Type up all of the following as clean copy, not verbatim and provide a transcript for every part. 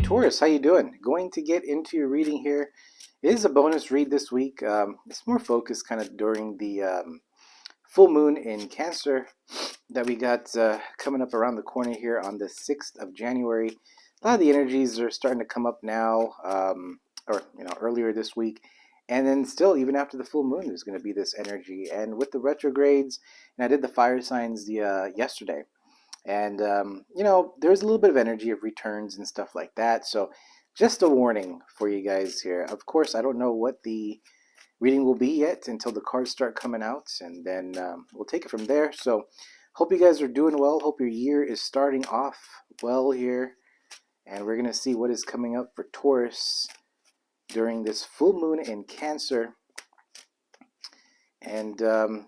Taurus, how you doing? Going to get into your reading here. It is a bonus read this week. It's more focused kind of during the full moon in Cancer that we got coming up around the corner here on the 6th of January. A lot of the energies are starting to come up now, or earlier this week. And then still, even after the full moon, there's going to be this energy. And with the retrogrades, and I did the fire signs yesterday. And, there's a little bit of energy of returns and stuff like that. So just a warning for you guys here. Of course, I don't know what the reading will be yet until the cards start coming out. And then we'll take it from there. So hope you guys are doing well. Hope your year is starting off well here. And we're going to see what is coming up for Taurus during this full moon in Cancer. And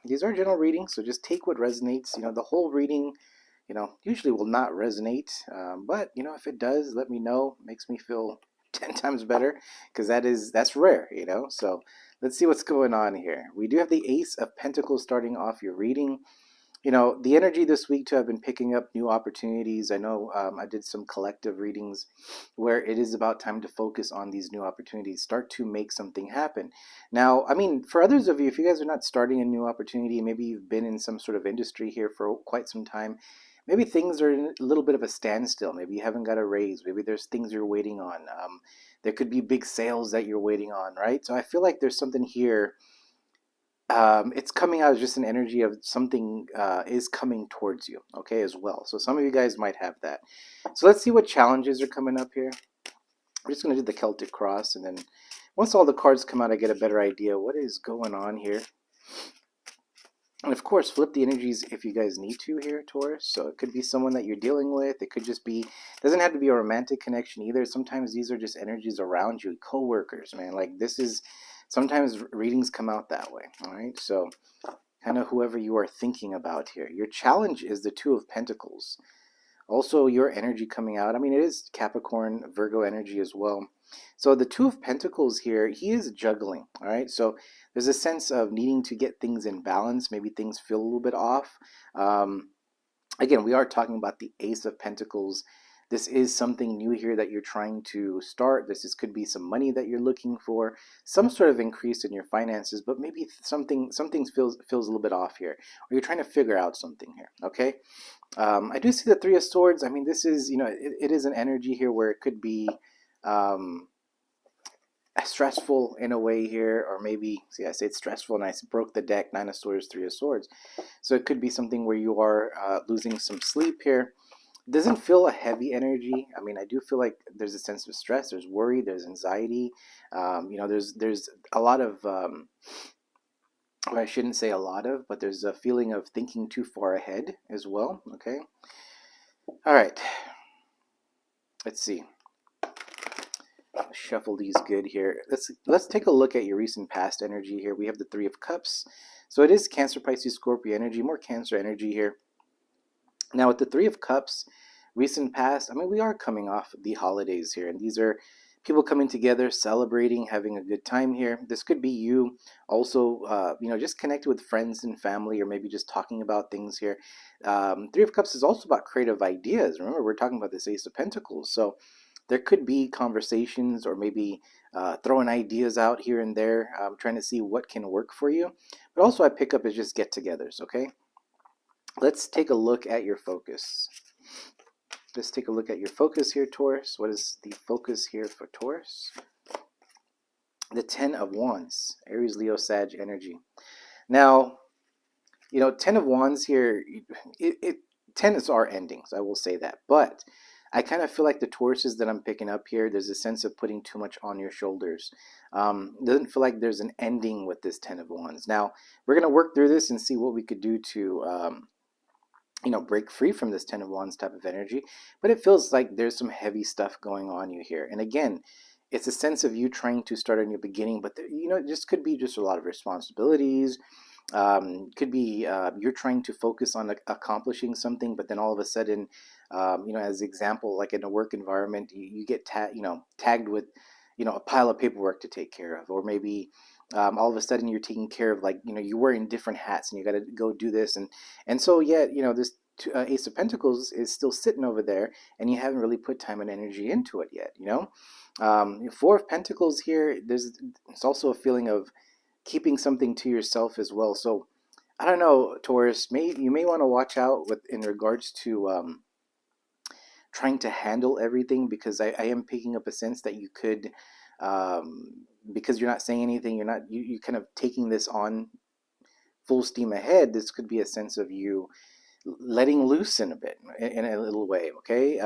these are general readings, so just take what resonates. The whole reading usually will not resonate, but if it does, let me know. It makes me feel 10 times better, because that's rare. So let's see what's going on here. We do have the Ace of Pentacles starting off your reading. The energy this week to have been picking up new opportunities. I know I did some collective readings where it is about time to focus on these new opportunities, start to make something happen. Now, for others of you, if you guys are not starting a new opportunity, maybe you've been in some sort of industry here for quite some time, maybe things are in a little bit of a standstill. Maybe you haven't got a raise. Maybe there's things you're waiting on. There could be big sales that you're waiting on, right? So I feel like there's something here. It's coming out as just an energy of something is coming towards you, okay, as well. So some of you guys might have that. So let's see what challenges are coming up here. We're just going to do the Celtic Cross, and then once all the cards come out, I get a better idea what is going on here. And of course, flip the energies if you guys need to here, Taurus. So it could be someone that you're dealing with. It could just be, doesn't have to be a romantic connection either. Sometimes these are just energies around you, co-workers, man. Like this is, sometimes readings come out that way, all right? So kind of whoever you are thinking about here. Your challenge is the Two of Pentacles. Also, your energy coming out. It is Capricorn, Virgo energy as well. So the Two of Pentacles here, he is juggling, all right? So there's a sense of needing to get things in balance. Maybe things feel a little bit off. Again, we are talking about the Ace of Pentacles. This is something new here that you're trying to start. This could be some money that you're looking for, some sort of increase in your finances, but maybe something feels a little bit off here, or you're trying to figure out something here, okay? I do see the Three of Swords. This is, it is an energy here where it could be stressful in a way here, or maybe, see, I say it's stressful and I broke the deck, Nine of Swords, Three of Swords. So it could be something where you are losing some sleep here. It doesn't feel a heavy energy. I do feel like there's a sense of stress, there's worry, there's anxiety. There's a lot of, I shouldn't say a lot of, but there's a feeling of thinking too far ahead as well, okay? All right, let's see. Shuffle these good here. Let's take a look at your recent past energy here. We have the Three of Cups. So it is Cancer, Pisces, Scorpio energy, more Cancer energy here. Now with the Three of Cups, recent past, we are coming off the holidays here, and these are people coming together, celebrating, having a good time here. This could be you also, just connected with friends and family, or maybe just talking about things here. Three of Cups is also about creative ideas. Remember, we're talking about this Ace of Pentacles. So there could be conversations, or maybe throwing ideas out here and there, trying to see what can work for you. But also I pick up as just get-togethers, okay? Let's take a look at your focus. Let's take a look at your focus here, Taurus. What is the focus here for Taurus? The Ten of Wands, Aries, Leo, Sag energy. Now, 10 of Wands here, 10 is our endings, I will say that. But I kind of feel like the Tauruses that I'm picking up here, there's a sense of putting too much on your shoulders. Doesn't feel like there's an ending with this 10 of Wands. Now, we're going to work through this and see what we could do to break free from this 10 of Wands type of energy. But it feels like there's some heavy stuff going on you here. And again, it's a sense of you trying to start a new beginning, but it just could be just a lot of responsibilities. Could be you're trying to focus on accomplishing something, but then all of a sudden, as example, like in a work environment, you get tagged with a pile of paperwork to take care of, or maybe all of a sudden you're taking care of, you're wearing different hats and you got to go do this, and so yeah, Ace of Pentacles is still sitting over there, and you haven't really put time and energy into it yet. Four of Pentacles here. It's also a feeling of keeping something to yourself as well. So I don't know, Taurus. You may want to watch out with in regards to trying to handle everything, because I am picking up a sense that you could, because you're not saying anything, you kind of taking this on full steam ahead. This could be a sense of you letting loose in a bit, in a little way. Okay.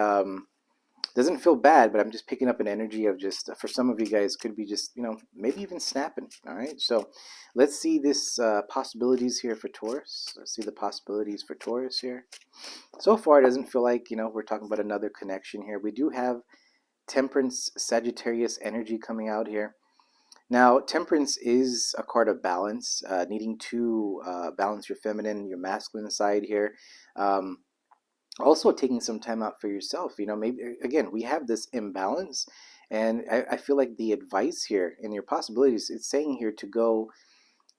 Doesn't feel bad, but I'm just picking up an energy of just, for some of you guys, could be just, maybe even snapping. All right. So let's see this possibilities here for Taurus. Let's see the possibilities for Taurus here. So far, it doesn't feel like, we're talking about another connection here. We do have Temperance, Sagittarius energy coming out here. Now, Temperance is a card of balance, needing to balance your feminine, your masculine side here. Also taking some time out for yourself. Maybe, again, we have this imbalance, and I feel like the advice here in your possibilities, it's saying here to go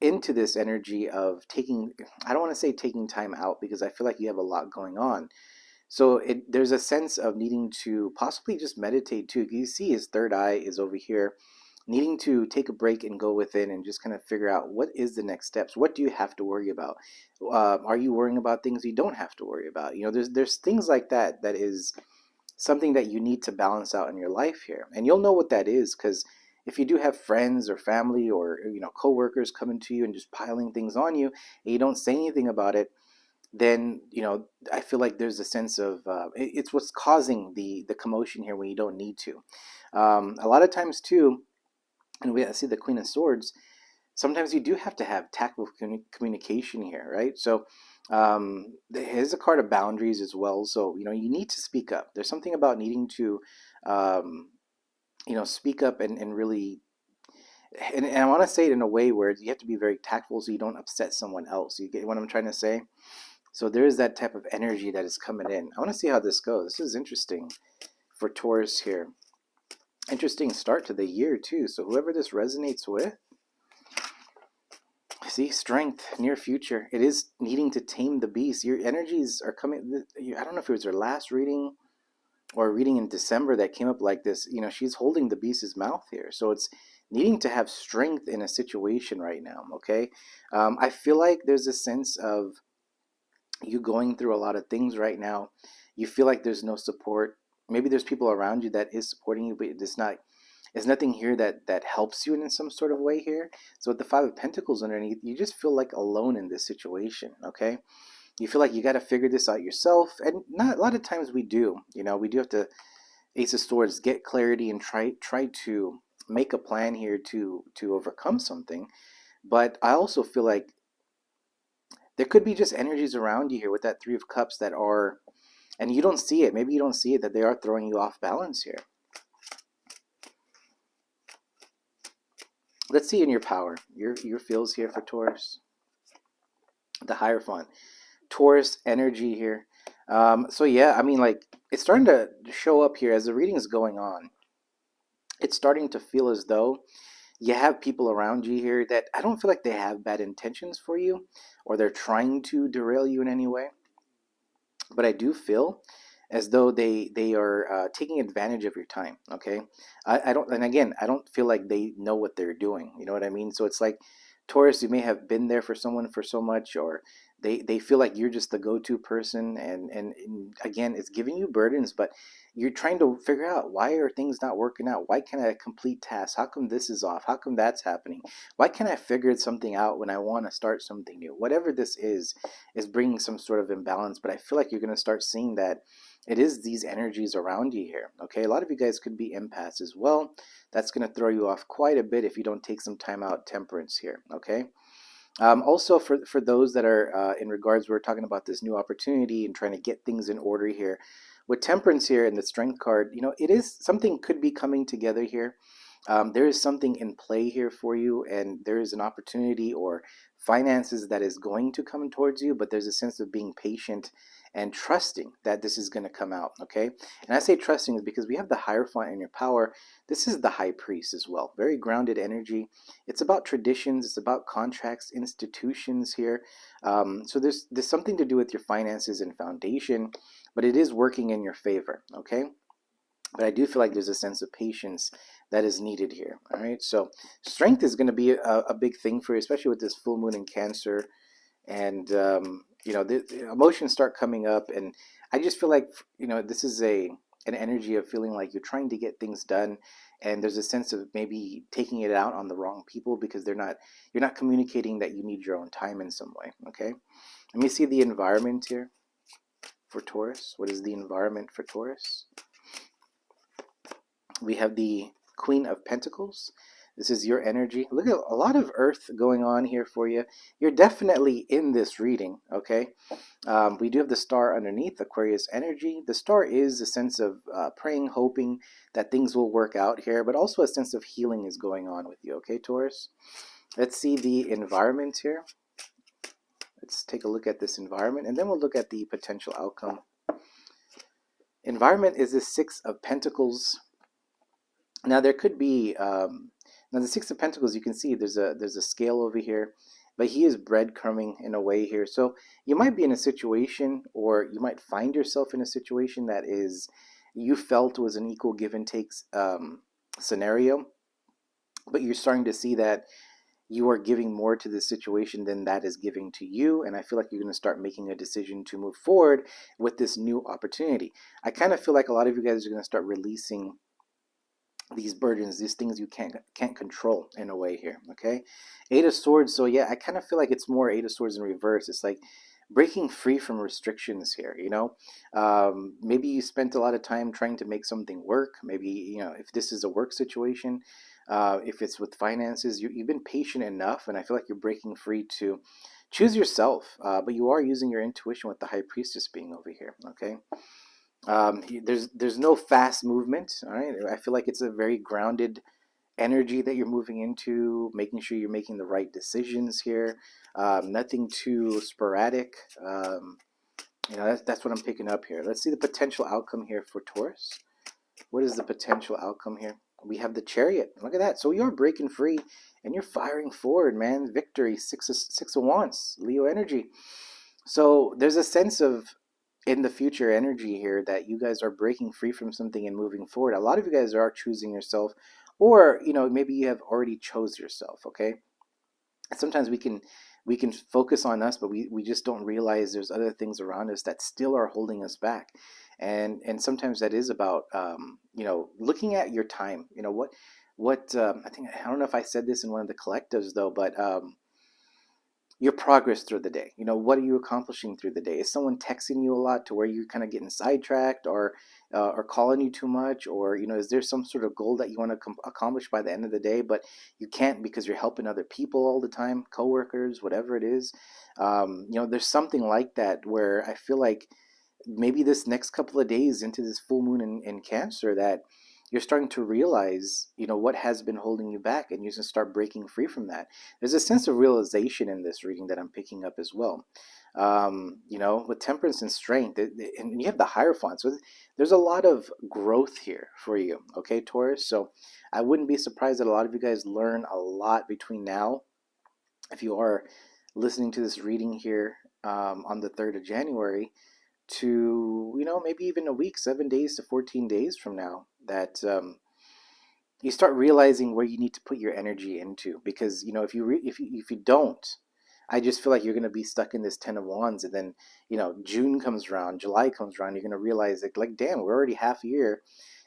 into this energy of taking, I don't want to say taking time out, because I feel like you have a lot going on. So there's a sense of needing to possibly just meditate too. You see his third eye is over here, needing to take a break and go within and just kind of figure out what is the next steps. What do you have to worry about? Are you worrying about things you don't have to worry about? There's things like that is something that you need to balance out in your life here. And you'll know what that is, because if you do have friends or family or coworkers coming to you and just piling things on you, and you don't say anything about it, then I feel like there's a sense of it's what's causing the commotion here when you don't need to. A lot of times too, and I see the Queen of Swords. Sometimes you do have to have tactful communication here, right? So here's a card of boundaries as well. So you need to speak up. There's something about needing to speak up and really, and I want to say it in a way where you have to be very tactful so you don't upset someone else. You get what I'm trying to say? So there is that type of energy that is coming in. I want to see how this goes. This is interesting for Taurus here. Interesting start to the year too. So whoever this resonates with, see, strength, near future. It is needing to tame the beast. Your energies are coming. I don't know if it was her last reading or reading in December that came up like this. She's holding the beast's mouth here. So it's needing to have strength in a situation right now. Okay. I feel like there's a sense of you going through a lot of things right now. You feel like there's no support. Maybe there's people around you that is supporting you, but there's nothing here that helps you in some sort of way here. So with the Five of Pentacles underneath, you just feel like alone in this situation. Okay, you feel like you got to figure this out yourself, and not a lot of times we do. We do have to, Ace of Swords, get clarity and try to make a plan here to overcome something. But I also feel like there could be just energies around you here with that Three of Cups that are, and you don't see it. Maybe you don't see it, that they are throwing you off balance here. Let's see in your power, your feels here for Taurus. The Hierophant. Taurus energy here. So yeah, I mean, like, it's starting to show up here as the reading is going on. It's starting to feel as though you have people around you here that I don't feel like they have bad intentions for you, or they're trying to derail you in any way. But I do feel as though they are taking advantage of your time. Okay, I don't, and again, I don't feel like they know what they're doing. You know what I mean? So it's like, Taurus, you may have been there for someone for so much, or they feel like you're just the go-to person, and again, it's giving you burdens, but you're trying to figure out, why are things not working out? Why can't I complete tasks? How come this is off? How come that's happening? Why can't I figure something out when I want to start something new? Whatever this is bringing some sort of imbalance, but I feel like you're going to start seeing that it is these energies around you here. Okay, a lot of you guys could be empaths as well. That's going to throw you off quite a bit if you don't take some time out. Temperance here. Okay. Also, for those that are in regards, we're talking about this new opportunity and trying to get things in order here. With Temperance here and the Strength card, it is something could be coming together here. There is something in play here for you, and there is an opportunity or finances that is going to come towards you, but there's a sense of being patient and trusting that this is going to come out, okay? And I say trusting is because we have the Hierophant in your power. This is the High Priest as well. Very grounded energy. It's about traditions. It's about contracts, institutions here. So there's something to do with your finances and foundation, but it is working in your favor, okay? But I do feel like there's a sense of patience that is needed here. All right. So strength is going to be a big thing for you, especially with this full moon in Cancer. And, the emotions start coming up. And I just feel like, this is an energy of feeling like you're trying to get things done. And there's a sense of maybe taking it out on the wrong people because you're not communicating that you need your own time in some way. Okay. Let me see the environment here for Taurus. What is the environment for Taurus? We have the Queen of Pentacles. This is your energy. Look at a lot of earth going on here for you. You're definitely in this reading, okay? We do have the star underneath, Aquarius energy. The star is a sense of praying, hoping that things will work out here, but also a sense of healing is going on with you, okay, Taurus? Let's see the environment here. Let's take a look at this environment, and then we'll look at the potential outcome. Environment is the Six of Pentacles. Now there could be now the Six of Pentacles. You can see there's a scale over here, but he is breadcrumbing in a way here. So you might be in a situation, or you might find yourself in a situation that is you felt was an equal give and take scenario, but you're starting to see that you are giving more to the situation than that is giving to you. And I feel like you're going to start making a decision to move forward with this new opportunity. I kind of feel like a lot of you guys are going to start releasing these burdens, these things you can't control in a way here, okay? Eight of Swords. So yeah, I kind of feel like it's more Eight of Swords in reverse. It's like breaking free from restrictions here, maybe you spent a lot of time trying to make something work. Maybe, if this is a work situation, if it's with finances, you've been patient enough, and I feel like you're breaking free to choose yourself, but you are using your intuition with the High Priestess being over here, okay? There's no fast movement. All right, I feel like it's a very grounded energy that you're moving into, making sure you're making the right decisions here. Nothing too sporadic. That's what I'm picking up here. Let's see the potential outcome here for Taurus. What is the potential outcome here? We have the Chariot. Look at that. So you're breaking free and you're firing forward, man. Victory. Six of Wands. Leo energy. So there's a sense of in the future energy here that you guys are breaking free from something and moving forward. A lot of you guys are choosing yourself, or maybe you have already chose yourself, okay? Sometimes we can focus on us, but we just don't realize there's other things around us that still are holding us back. And sometimes that is about looking at your time. I think, I don't know if I said this in one of the collectives though, but your progress through the day. What are you accomplishing through the day? Is someone texting you a lot to where you're kind of getting sidetracked, or calling you too much, or is there some sort of goal that you want to accomplish by the end of the day, but you can't because you're helping other people all the time, coworkers, whatever it is. There's something like that where I feel like maybe this next couple of days into this full moon in Cancer, that you're starting to realize, what has been holding you back, and you can start breaking free from that. There's a sense of realization in this reading that I'm picking up as well. With Temperance and Strength, and you have the Hierophant, so there's a lot of growth here for you, okay, Taurus? So I wouldn't be surprised that a lot of you guys learn a lot between now, if you are listening to this reading here on the 3rd of January, to maybe even a week, 7 days to 14 days from now, that you start realizing where you need to put your energy into. Because if you don't, I just feel like you're going to be stuck in this 10 of Wands, and then June comes around, July comes around, you're going to realize that, like, damn, we're already half a year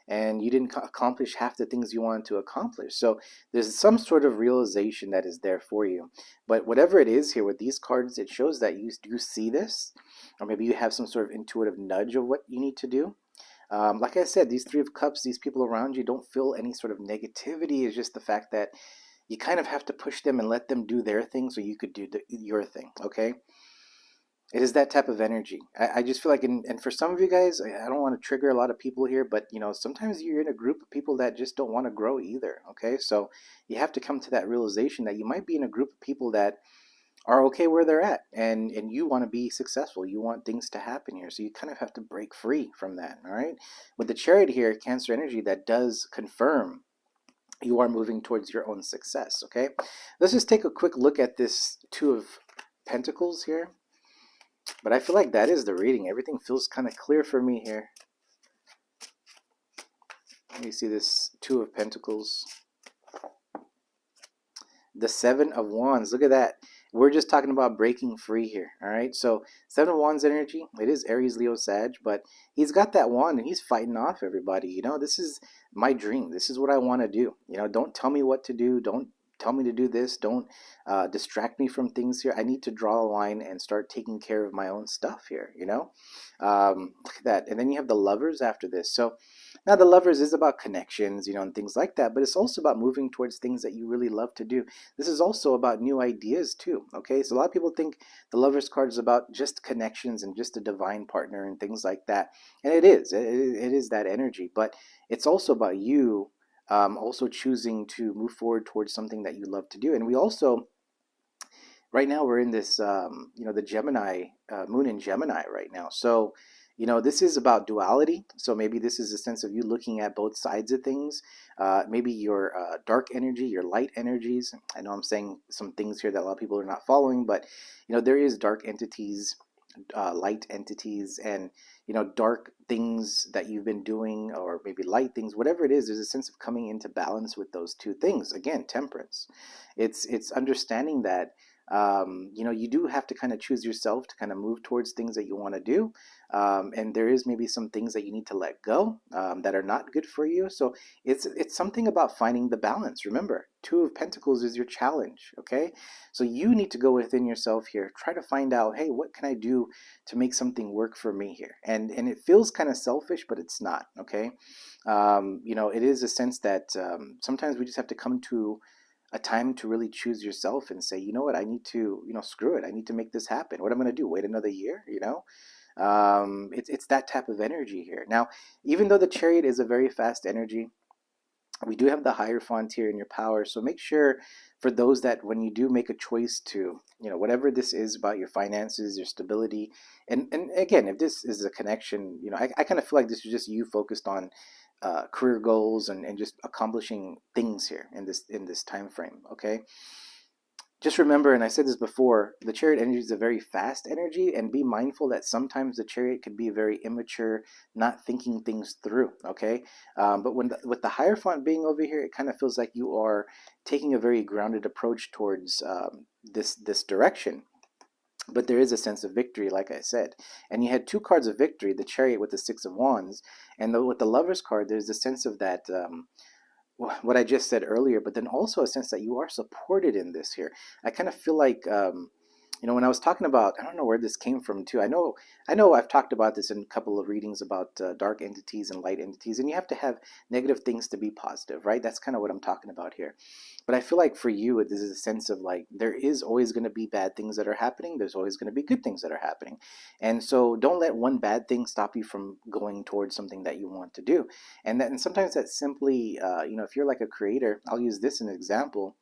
and you didn't accomplish half the things you wanted to accomplish. So there's some sort of realization that is there for you. But whatever it is here with these cards, it shows that you do see this, or maybe you have some sort of intuitive nudge of what you need to do. Like I said, these Three of Cups, these people around you don't feel any sort of negativity. It's just the fact that you kind of have to push them and let them do their thing so you could do your thing, okay? It is that type of energy. I just feel like, and for some of you guys, I don't want to trigger a lot of people here, but sometimes you're in a group of people that just don't want to grow either. Okay, so you have to come to that realization that you might be in a group of people that are okay where they're at, and you want to be successful. You want things to happen here, so you kind of have to break free from that. All right, with the Chariot here, Cancer energy, that does confirm you are moving towards your own success. Okay, let's just take a quick look at this Two of Pentacles here. But I feel like that is the reading. Everything feels kind of clear for me here. Let me see this Two of Pentacles. The Seven of Wands. Look at that. We're just talking about breaking free here. All right. So Seven of Wands energy. It is Aries, Leo, Sag, but he's got that wand and he's fighting off everybody. This is my dream. This is what I want to do. Don't tell me what to do. Don't tell me to do this. Don't distract me from things here. I need to draw a line and start taking care of my own stuff here. Look at that. And then you have the Lovers after this. So now the Lovers is about connections, and things like that, but it's also about moving towards things that you really love to do. This is also about new ideas too. Okay, so a lot of people think the Lovers card is about just connections and just a divine partner and things like that, and it is. It is that energy, but it's also about you also choosing to move forward towards something that you love to do. And we also, right now, we're in this, the Gemini, moon in Gemini right now. So, this is about duality. So maybe this is a sense of you looking at both sides of things. Maybe your dark energy, your light energies. I know I'm saying some things here that a lot of people are not following, but, there is dark entities, light entities, and dark things that you've been doing, or maybe light things, whatever it is. There's a sense of coming into balance with those two things. Again, temperance. It's understanding that you do have to kind of choose yourself to kind of move towards things that you want to do, and there is maybe some things that you need to let go that are not good for you. So it's something about finding the balance. Remember, Two of Pentacles is your challenge. Okay, so you need to go within yourself here, try to find out, hey, what can I do to make something work for me here? And it feels kind of selfish, but it's not. Okay, it is a sense that sometimes we just have to come to a time to really choose yourself and say, you know what, I need to, screw it. I need to make this happen. What I'm going to do, wait another year, it's that type of energy here. Now, even though the Chariot is a very fast energy, we do have the Hierophant here in your power. So make sure, for those that when you do make a choice to, whatever this is about your finances, your stability, and again, if this is a connection, I kind of feel like this is just you focused on career goals and just accomplishing things here in this time frame. Okay, just remember, and I said this before, the Chariot energy is a very fast energy, and be mindful that sometimes the Chariot could be very immature, not thinking things through. Okay, but with the Hierophant being over here, it kind of feels like you are taking a very grounded approach towards this direction. But there is a sense of victory, like I said. And you had two cards of victory, the Chariot with the Six of Wands, and with the Lover's card, there's a sense of that, what I just said earlier, but then also a sense that you are supported in this here. I kind of feel like, when I was talking about, I don't know where this came from too. I know I've talked about this in a couple of readings about dark entities and light entities, and you have to have negative things to be positive, right? That's kind of what I'm talking about here. But I feel like for you, this is a sense of like, there is always going to be bad things that are happening. There's always going to be good things that are happening. And so don't let one bad thing stop you from going towards something that you want to do. And sometimes that's simply, if you're like a creator, I'll use this as an example.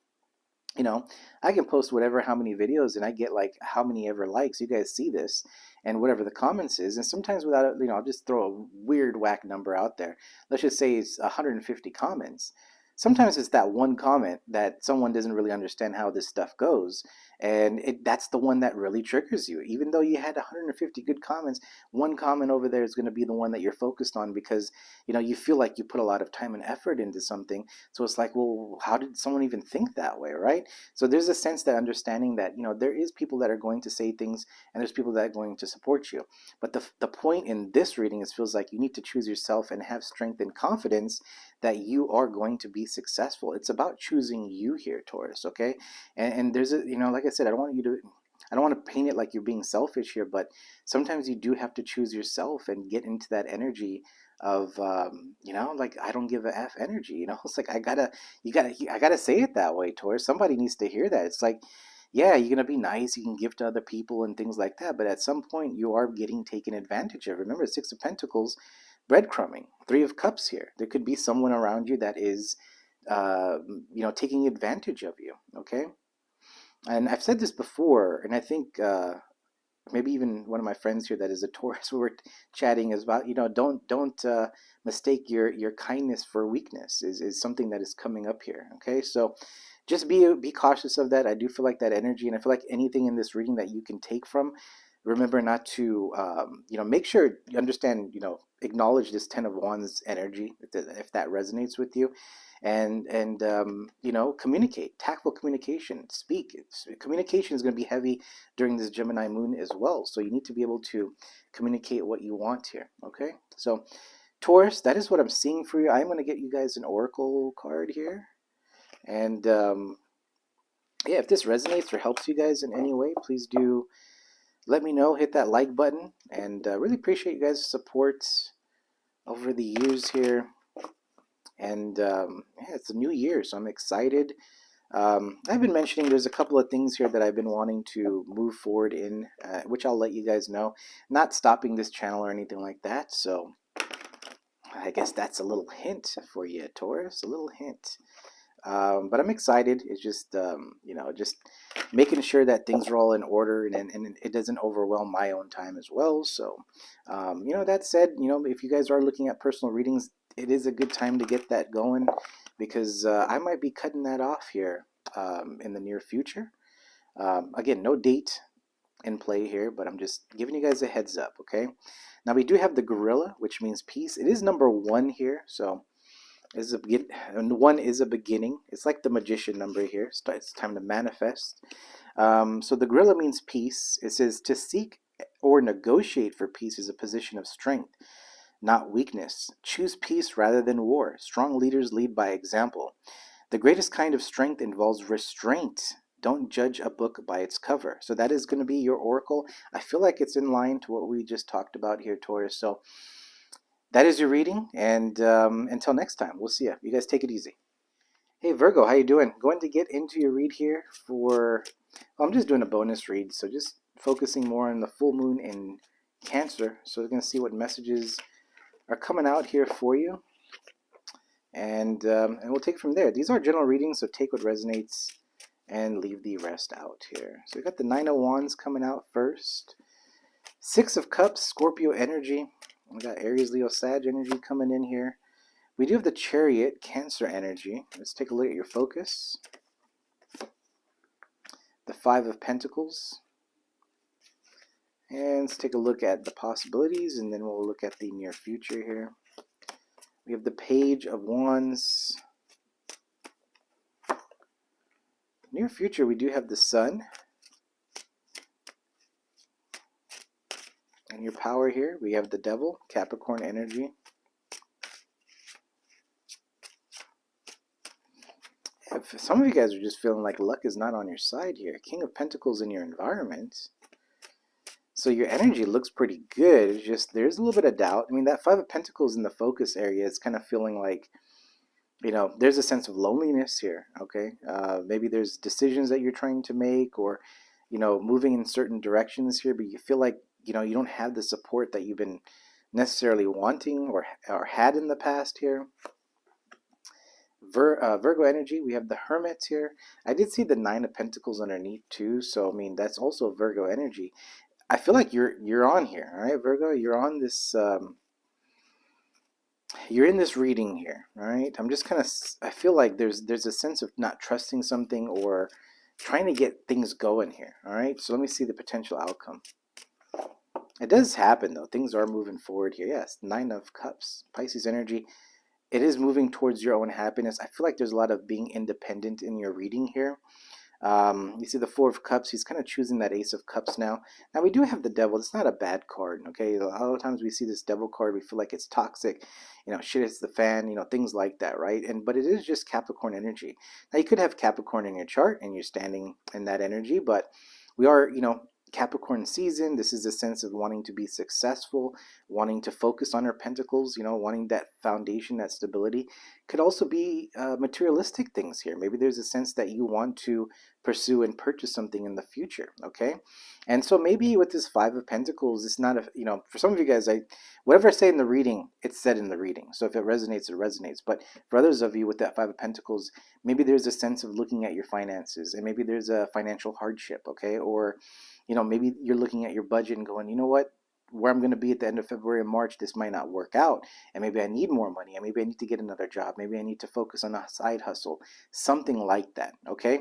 I can post whatever, how many videos, and I get like how many ever likes. You guys see this, and whatever the comments is. And sometimes without, I'll just throw a weird whack number out there. Let's just say it's 150 comments. Sometimes it's that one comment that someone doesn't really understand how this stuff goes, and that's the one that really triggers you. Even though you had 150 good comments, one comment over there is going to be the one that you're focused on, because you feel like you put a lot of time and effort into something. So it's like, well, how did someone even think that way, right? So there's a sense that understanding that there is people that are going to say things, and there's people that are going to support you. But the point in this reading is, feels like you need to choose yourself and have strength and confidence that you are going to be successful. It's about choosing you here, Taurus. Okay, and there's a, like I said, I don't want to paint it like you're being selfish here, but sometimes you do have to choose yourself and get into that energy of like, I don't give a F energy. It's like, I gotta say it that way, Taurus. Somebody needs to hear that. It's like, yeah, you're gonna be nice, you can give to other people and things like that, but at some point you are getting taken advantage of. Remember, Six of Pentacles, breadcrumbing. Three of Cups here. There could be someone around you that is, taking advantage of you. Okay, and I've said this before, and I think maybe even one of my friends here that is a Taurus, we were chatting is about, don't mistake your kindness for weakness is something that is coming up here. Okay, so just be cautious of that. I do feel like that energy, and I feel like anything in this reading that you can take from, remember not to, make sure you understand, acknowledge this Ten of Wands energy if that resonates with you, and communicate, tactful communication, speak. Communication is going to be heavy during this Gemini moon as well, so you need to be able to communicate what you want here. Okay, so Taurus, that is what I'm seeing for you. I'm going to get you guys an oracle card here. And yeah, if this resonates or helps you guys in any way, please do let me know. Hit that like button, and really appreciate you guys' support over the years here. And yeah, it's a new year, so I'm excited. I've been mentioning there's a couple of things here that I've been wanting to move forward in, which I'll let you guys know. Not stopping this channel or anything like that, so I guess that's a little hint for you, Taurus, a little hint. But I'm excited. It's just, just making sure that things are all in order, and it doesn't overwhelm my own time as well. So, that said, if you guys are looking at personal readings, it is a good time to get that going, because I might be cutting that off here in the near future. Again, no date in play here, but I'm just giving you guys a heads up, okay? Now, we do have the gorilla, which means peace. It is number 1 here, so and 1 is a beginning. It's like the magician number here. It's time to manifest. So the gorilla means peace. It says to seek or negotiate for peace is a position of strength, not weakness. Choose peace rather than war. Strong leaders lead by example. The greatest kind of strength involves restraint. Don't judge a book by its cover. So that is going to be your oracle. I feel like it's in line to what we just talked about here, Taurus. So that is your reading, and until next time, we'll see you. You guys take it easy. Hey Virgo, how you doing? Going to get into your read here for, well, I'm just doing a bonus read, so just focusing more on the full moon in Cancer. So we're going to see what messages are coming out here for you, and we'll take it from there. These are general readings, so take what resonates and leave the rest out here. So we got the Nine of Wands coming out first. Six of Cups, Scorpio energy. We got Aries, Leo, Sag energy coming in here. We do have the Chariot, Cancer energy. Let's take a look at your focus. The Five of Pentacles. And let's take a look at the possibilities, and then we'll look at the near future here. We have the Page of Wands. Near future, we do have the Sun. And your power here, we have the Devil, Capricorn energy. If some of you guys are just feeling like luck is not on your side here, King of Pentacles in your environment. So your energy looks pretty good. It's just there's a little bit of doubt. I mean, that Five of Pentacles in the focus area is kind of feeling like, there's a sense of loneliness here, okay? Maybe there's decisions that you're trying to make, or, moving in certain directions here, but you feel like, you don't have the support that you've been necessarily wanting or had in the past here. Virgo energy, we have the Hermit here. I did see the Nine of Pentacles underneath too, so I mean that's also Virgo energy. I feel like you're on here, all right, Virgo. You're on this. You're in this reading here, all right. I'm just kind of. I feel like there's a sense of not trusting something or trying to get things going here, all right. So let me see the potential outcome. It does happen though. Things are moving forward here. Yes, Nine of Cups, Pisces energy. It is moving towards your own happiness. I feel like there's a lot of being independent in your reading here. You see the Four of Cups. He's kind of choosing that Ace of Cups now. Now we do have the Devil. It's not a bad card, okay? A lot of times we see this Devil card, we feel like it's toxic. Shit hits the fan, things like that, right? But it is just Capricorn energy. Now you could have Capricorn in your chart and you're standing in that energy, but we are, Capricorn season. This is a sense of wanting to be successful, wanting to focus on our pentacles, wanting that foundation, that stability. could also be materialistic things here. Maybe there's a sense that you want to pursue and purchase something in the future, okay? And so maybe with this Five of Pentacles, it's not a, for some of you guys, whatever I say in the reading, it's said in the reading. So if it resonates, it resonates. But for others of you with that Five of Pentacles, maybe there's a sense of looking at your finances, and maybe there's a financial hardship, okay? Or, maybe you're looking at your budget and going, you know what? Where I'm going to be at the end of February and March, this might not work out. And maybe I need more money. And maybe I need to get another job. Maybe I need to focus on a side hustle, something like that. Okay.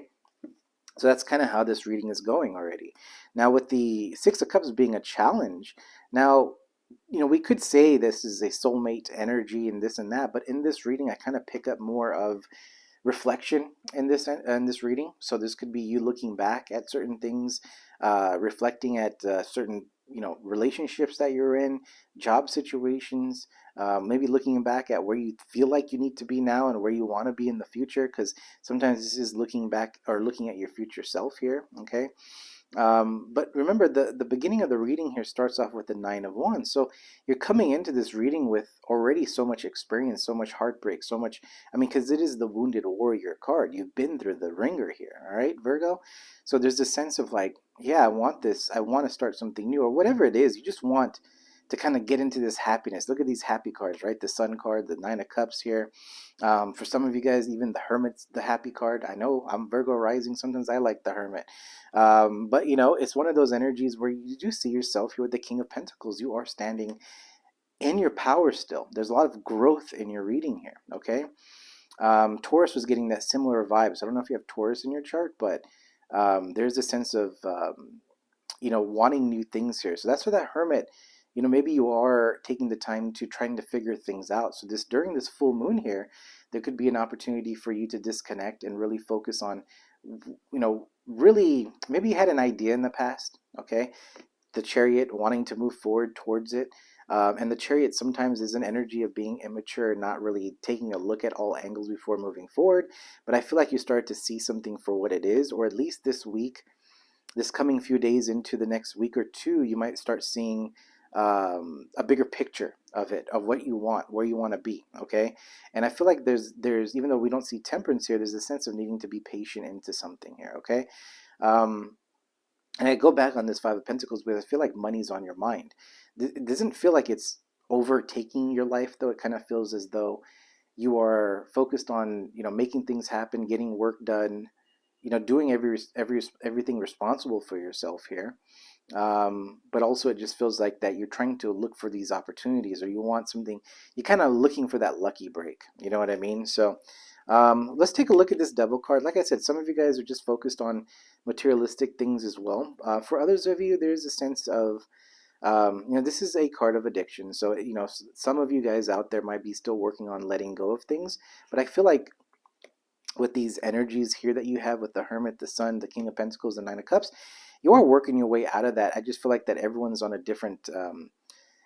So that's kind of how this reading is going already. Now, with the Six of Cups being a challenge, now, we could say this is a soulmate energy and this and that, but in this reading, I kind of pick up more of reflection in this reading. So this could be you looking back at certain things, reflecting at certain relationships that you're in, job situations, maybe looking back at where you feel like you need to be now and where you want to be in the future, because sometimes this is looking back or looking at your future self here. Okay. But remember, the beginning of the reading here starts off with the Nine of Wands. So you're coming into this reading with already so much experience, so much heartbreak, so much, because it is the Wounded Warrior card. You've been through the ringer here, all right, Virgo? So there's this sense of like, yeah, I want this. I want to start something new, or whatever it is. You just want to kind of get into this happiness. Look at these happy cards, right? The Sun card, the Nine of Cups here. For some of you guys, even the Hermit's the happy card. I know I'm Virgo rising. Sometimes I like the Hermit. But it's one of those energies where you do see yourself here with the King of Pentacles. You are standing in your power still. There's a lot of growth in your reading here, okay? Taurus was getting that similar vibe. So I don't know if you have Taurus in your chart, but there's a sense of, wanting new things here. So that's where that Hermit, maybe you are taking the time to trying to figure things out. So during this full moon here, there could be an opportunity for you to disconnect and really focus on, really, maybe you had an idea in the past, okay? The Chariot, wanting to move forward towards it. And the Chariot sometimes is an energy of being immature, not really taking a look at all angles before moving forward. But I feel like you start to see something for what it is, or at least this week, this coming few days into the next week or two, you might start seeing a bigger picture of it, of what you want, where you want to be, okay? And I feel like there's even though we don't see temperance here, there's a sense of needing to be patient into something here, okay? And I go back on this Five of Pentacles because I feel like money's on your mind. It doesn't feel like it's overtaking your life, though. It kind of feels as though you are focused on, making things happen, getting work done, doing everything responsible for yourself here. But also it just feels like that you're trying to look for these opportunities, or you want something, you're kind of looking for that lucky break. You know what I mean? So let's take a look at this Devil card. Like I said, some of you guys are just focused on materialistic things as well. For others of you, there's a sense of, this is a card of addiction. So, some of you guys out there might be still working on letting go of things. But I feel like with these energies here that you have with the Hermit, the Sun, the King of Pentacles, the Nine of Cups, you are working your way out of that. I just feel like that everyone's on a different,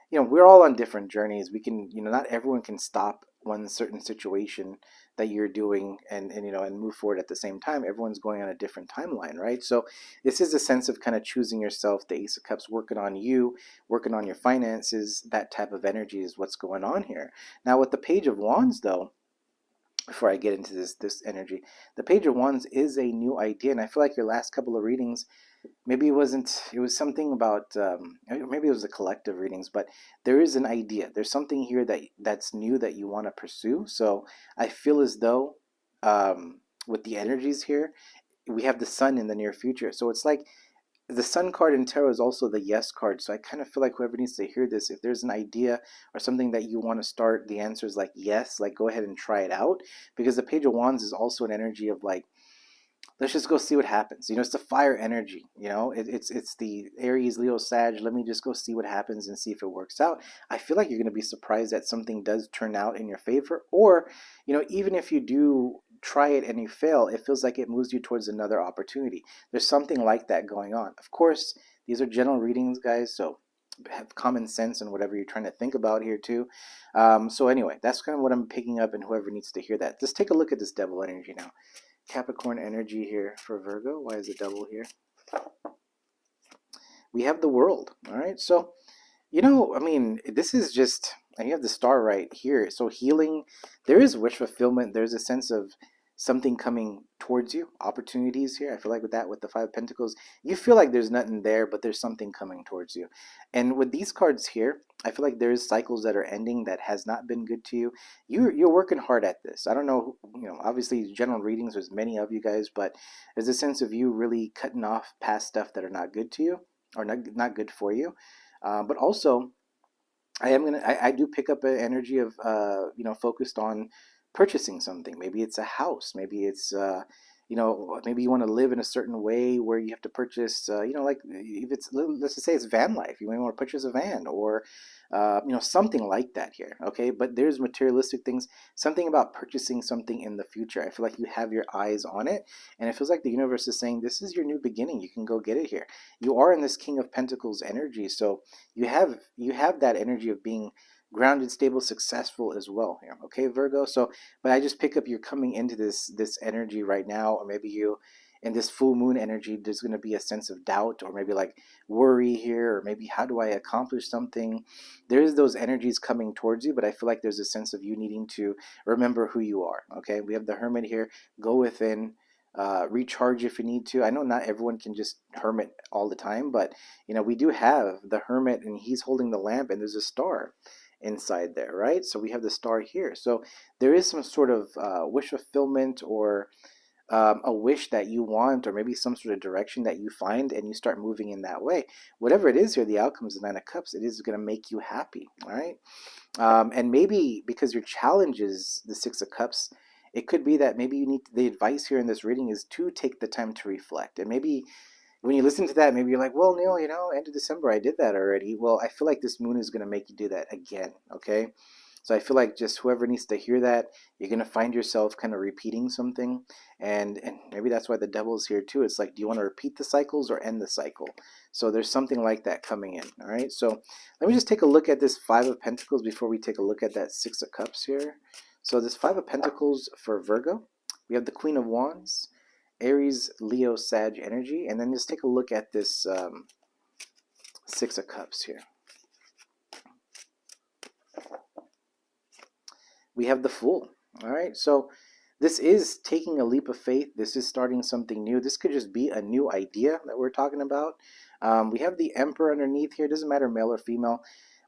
we're all on different journeys. We can, not everyone can stop one certain situation that you're doing and move forward at the same time. Everyone's going on a different timeline, right? So this is a sense of kind of choosing yourself. The Ace of Cups working on you, working on your finances. That type of energy is what's going on here. Now with the Page of Wands, though, before I get into this energy, the Page of Wands is a new idea, and I feel like your last couple of readings, maybe it was something about, maybe it was the collective readings, but there is an idea. There's something here that's new that you want to pursue. So I feel as though with the energies here, we have the Sun in the near future. So it's like the Sun card in tarot is also the Yes card. So I kind of feel like whoever needs to hear this, if there's an idea or something that you want to start, the answer is like yes, like go ahead and try it out. Because the Page of Wands is also an energy of like, let's just go see what happens. It's the fire energy. It's the Aries, Leo, Sag. Let me just go see what happens and see if it works out. I feel like you're going to be surprised that something does turn out in your favor. Or, even if you do try it and you fail, it feels like it moves you towards another opportunity. There's something like that going on. Of course, these are general readings, guys, so have common sense and whatever you're trying to think about here too. So anyway, that's kind of what I'm picking up, and whoever needs to hear that. Just take a look at this Devil energy now. Capricorn energy here for Virgo. Why is the Devil here? We have the World. All right. So, this is just, and you have the star right here. So healing, there is wish fulfillment. There's a sense of something coming towards you, opportunities here. I feel like with that, with the Five of Pentacles, you feel like there's nothing there, but there's something coming towards you. And with these cards here, I feel like there's cycles that are ending that has not been good to you. You're working hard at this. I don't know, obviously general readings, there's many of you guys, but there's a sense of you really cutting off past stuff that are not good to you or not good for you. But also, I do pick up an energy of focused on purchasing something. Maybe it's a house. Maybe it's maybe you want to live in a certain way where you have to purchase like if it's, let's just say it's van life. You may want to purchase a van or something like that here. Okay, but there's materialistic things. Something about purchasing something in the future. I feel like you have your eyes on it, and it feels like the universe is saying this is your new beginning. You can go get it here. You are in this King of Pentacles energy, so you have that energy of being grounded, stable, successful as well here. Okay, Virgo. So, but I just pick up you're coming into this energy right now, or maybe you in this full moon energy, there's going to be a sense of doubt or maybe like worry here, or maybe how do I accomplish something? There's those energies coming towards you, but I feel like there's a sense of you needing to remember who you are. Okay, we have the Hermit here. Go within, recharge if you need to. I know not everyone can just hermit all the time, but we do have the Hermit, and he's holding the lamp, and there's a star inside there, right? So we have the star here. So there is some sort of wish fulfillment, or a wish that you want, or maybe some sort of direction that you find, and you start moving in that way. Whatever it is here, the outcome is the Nine of Cups. It is going to make you happy, all right? And maybe because your challenge is the Six of Cups, it could be that maybe you need, the advice here in this reading is to take the time to reflect. And maybe when you listen to that, maybe you're like, well, Neil, end of December, I did that already. Well, I feel like this moon is going to make you do that again, okay? So I feel like just whoever needs to hear that, you're going to find yourself kind of repeating something. And maybe that's why the devil's here too. It's like, do you want to repeat the cycles or end the cycle? So there's something like that coming in, all right? So let me just take a look at this Five of Pentacles before we take a look at that Six of Cups here. So this Five of Pentacles for Virgo, we have the Queen of Wands, Aries, Leo, Sag energy, and then just take a look at this Six of Cups here. We have the Fool. All right, so this is taking a leap of faith. This is starting something new. This could just be a new idea that we're talking about. We have the Emperor underneath here. It doesn't matter male or female,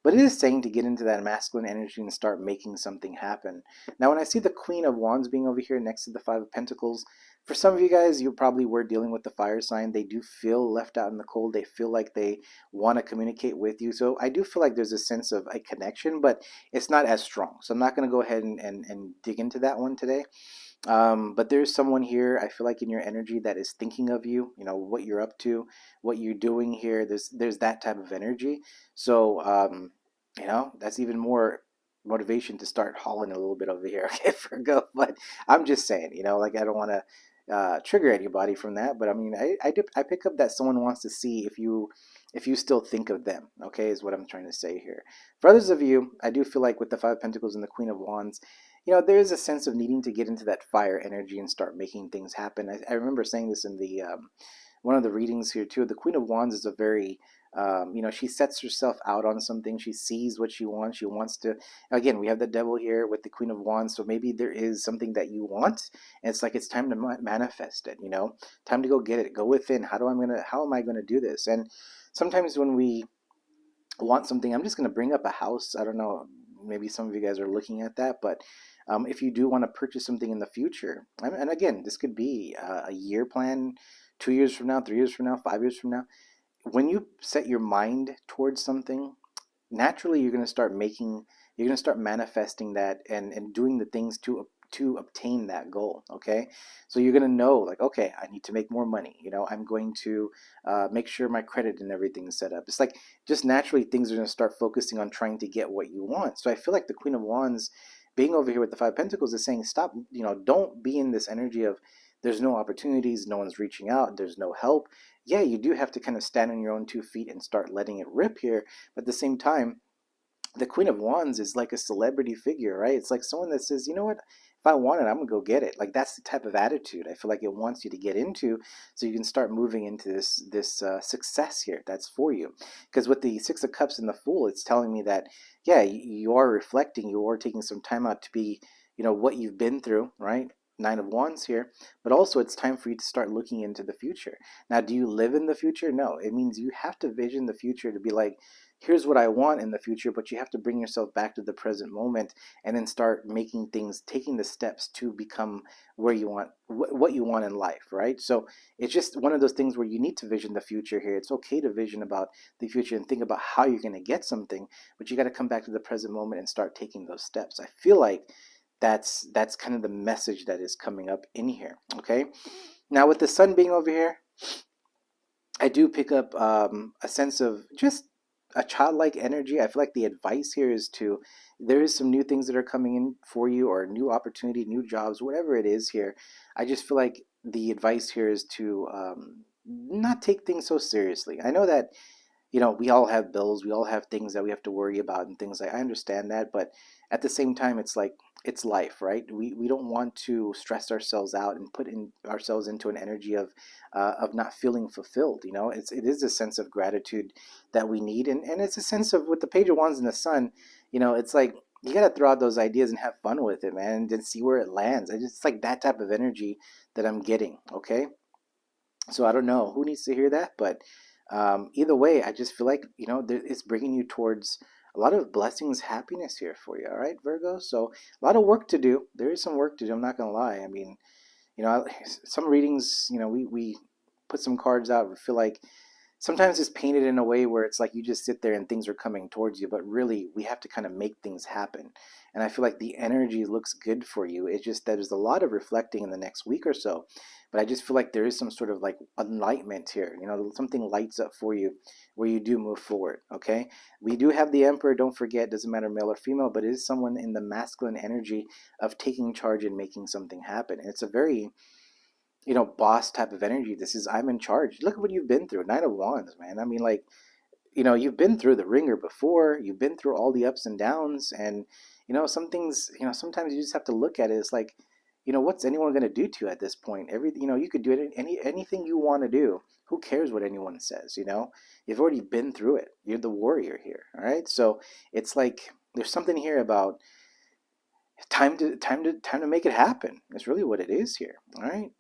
but it is saying to get into that masculine energy and start making something happen. Now, when I see the Queen of Wands being over here next to the Five of Pentacles, for some of you guys, you probably were dealing with the fire sign. They do feel left out in the cold. They feel like they want to communicate with you. So I do feel like there's a sense of a connection, but it's not as strong. So I'm not going to go ahead and dig into that one today. But there's someone here, I feel like in your energy, that is thinking of you, what you're up to, what you're doing here. There's that type of energy. So, that's even more motivation to start hauling a little bit over here, okay, Virgo. But I'm just saying, like I don't want to trigger anybody from that, but I mean, I pick up that someone wants to see if you still think of them, okay, is what I'm trying to say here. For others of you, I do feel like with the Five of Pentacles and the Queen of Wands, there is a sense of needing to get into that fire energy and start making things happen. I remember saying this in the one of the readings here too. The Queen of Wands is a very she sets herself out on something. She sees what she wants. She wants to, again, we have the devil here with the Queen of Wands. So maybe there is something that you want, and it's like, it's time to manifest it, time to go get it, go within. How am I going to do this? And sometimes when we want something, I'm just going to bring up a house. I don't know, maybe some of you guys are looking at that, but if you do want to purchase something in the future, and again, this could be a year plan, 2 years from now, 3 years from now, 5 years from now. When you set your mind towards something, naturally you're going to start manifesting that and doing the things to obtain that goal. Okay, so you're going to know, like, okay, I need to make more money. I'm going to make sure my credit and everything is set up. It's like, just naturally things are going to start focusing on trying to get what you want. So I feel like the Queen of Wands being over here with the Five of Pentacles is saying, stop, don't be in this energy of there's no opportunities, no one's reaching out, there's no help. Yeah, you do have to kind of stand on your own 2 feet and start letting it rip here. But at the same time, the Queen of Wands is like a celebrity figure, right? It's like someone that says, you know what? if I want it, I'm gonna go get it. Like that's the type of attitude I feel like it wants you to get into, so you can start moving into this success here that's for you. Because with the Six of Cups and the Fool, it's telling me that yeah, you are reflecting, you are taking some time out to be, what you've been through, right? Nine of Wands here, but also it's time for you to start looking into the future. Now, do you live in the future? No, it means you have to vision the future to be like, here's what I want in the future, but you have to bring yourself back to the present moment and then start making things, taking the steps to become where you want, what you want in life, right? So it's just one of those things where you need to vision the future here. It's okay to vision about the future and think about how you're going to get something, but you got to come back to the present moment and start taking those steps. I feel like that's kind of the message that is coming up in here. Okay, now with the sun being over here, I do pick up a sense of just a childlike energy. I feel like the advice here is to, there is some new things that are coming in for you, or new opportunity, new jobs, whatever it is here. I just feel like the advice here is to not take things so seriously. I know that we all have bills, we all have things that we have to worry about and things like, I understand that, but at the same time, it's like, it's life, right? We don't want to stress ourselves out and put in ourselves into an energy of not feeling fulfilled. It is a sense of gratitude that we need, and it's a sense of, with the Page of Wands and the Sun, it's like you got to throw out those ideas and have fun with it, man, and then see where it lands. It's like that type of energy that I'm getting. Okay, so I don't know who needs to hear that, but either way, I just feel like, it's bringing you towards a lot of blessings, happiness here for you. All right, Virgo. So a lot of work to do. There is some work to do. I'm not gonna lie. I mean, some readings, we put some cards out. We feel like sometimes it's painted in a way where it's like you just sit there and things are coming towards you, but really we have to kind of make things happen. And I feel like the energy looks good for you. It's just that there's a lot of reflecting in the next week or so, but I just feel like there is some sort of like enlightenment here. Something lights up for you where you do move forward. Okay, we do have the Emperor, don't forget, doesn't matter male or female, but it is someone in the masculine energy of taking charge and making something happen. And it's a very, boss type of energy. This is, I'm in charge. Look at what you've been through. Nine of Wands, man. I mean, like, you've been through the ringer before. You've been through all the ups and downs. And, some things, sometimes you just have to look at it. It's like, what's anyone going to do to you at this point? You could do it, anything you want to do. Who cares what anyone says? You've already been through it. You're the warrior here. All right. So it's like, there's something here about time to make it happen. That's really what it is here. All right.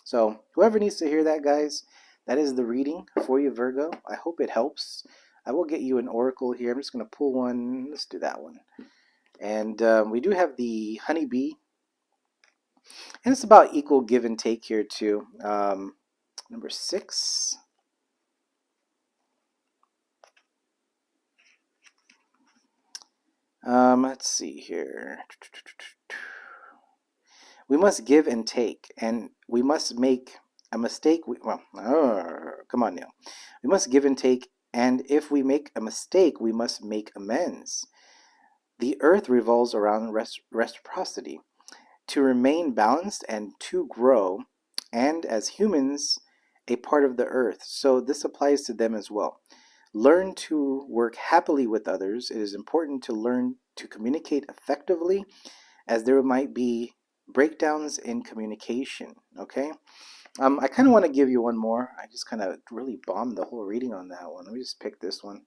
So whoever needs to hear that, guys, that is the reading for you, Virgo. I hope it helps. I will get you an oracle here. I'm just going to pull one. Let's do that one. And we do have the honeybee. And it's about equal give and take here, too. Number 6. Let's see here. We must give and take, and we must make a mistake. Come on now. We must give and take, and if we make a mistake, we must make amends. The earth revolves around reciprocity. To remain balanced and to grow, and as humans, a part of the earth. So this applies to them as well. Learn to work happily with others. It is important to learn to communicate effectively, as there might be breakdowns in communication. Okay, I kind of want to give you one more. I just kind of really bombed the whole reading on that one. Let me just pick this one.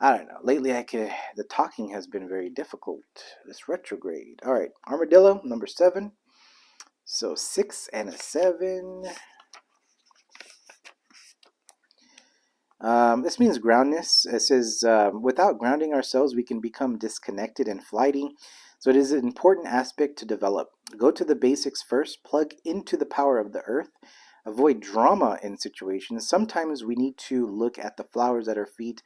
I don't know. Lately, the talking has been very difficult. This retrograde. All right, armadillo number 7. So 6 and a 7. This means groundness. It says, without grounding ourselves, we can become disconnected and flighty. So it is an important aspect to develop. Go to the basics first. Plug into the power of the earth. Avoid drama in situations. Sometimes we need to look at the flowers at our feet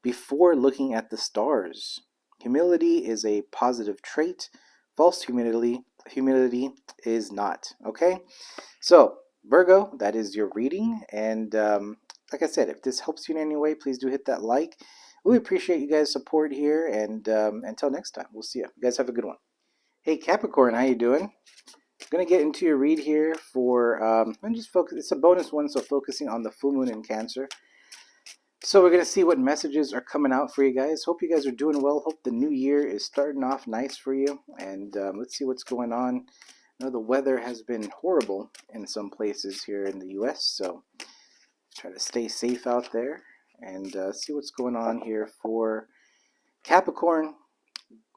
before looking at the stars. Humility is a positive trait. False humility is not. Okay? So, Virgo, that is your reading. And like I said, if this helps you in any way, please do hit that like. We appreciate you guys' support here. And until next time, we'll see you. You guys have a good one. Hey, Capricorn, how you doing? I'm going to get into your read here for, I'm just focus. It's a bonus one, so focusing on the full moon in Cancer. So we're going to see what messages are coming out for you guys. Hope you guys are doing well. Hope the new year is starting off nice for you. And let's see what's going on. I know the weather has been horrible in some places here in the US, so try to stay safe out there. And see what's going on here for Capricorn.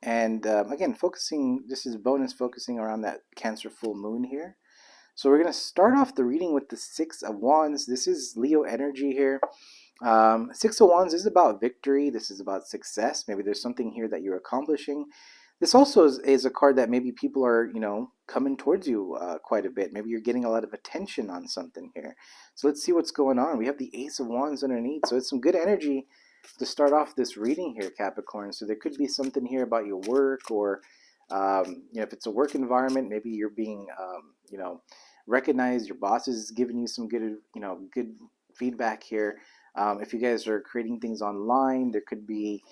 And again, focusing, this is bonus focusing around that Cancer full moon here. So we're going to start off the reading with the Six of Wands. This is Leo energy here. Six of Wands is about victory. This is about success. Maybe there's something here that you're accomplishing. This also is a card that maybe people are, coming towards you quite a bit. Maybe you're getting a lot of attention on something here. So let's see what's going on. We have the Ace of Wands underneath. So it's some good energy to start off this reading here, Capricorn. So there could be something here about your work, or if it's a work environment, maybe you're being, recognized. Your boss is giving you some good, good feedback here. If you guys are creating things online, there could be,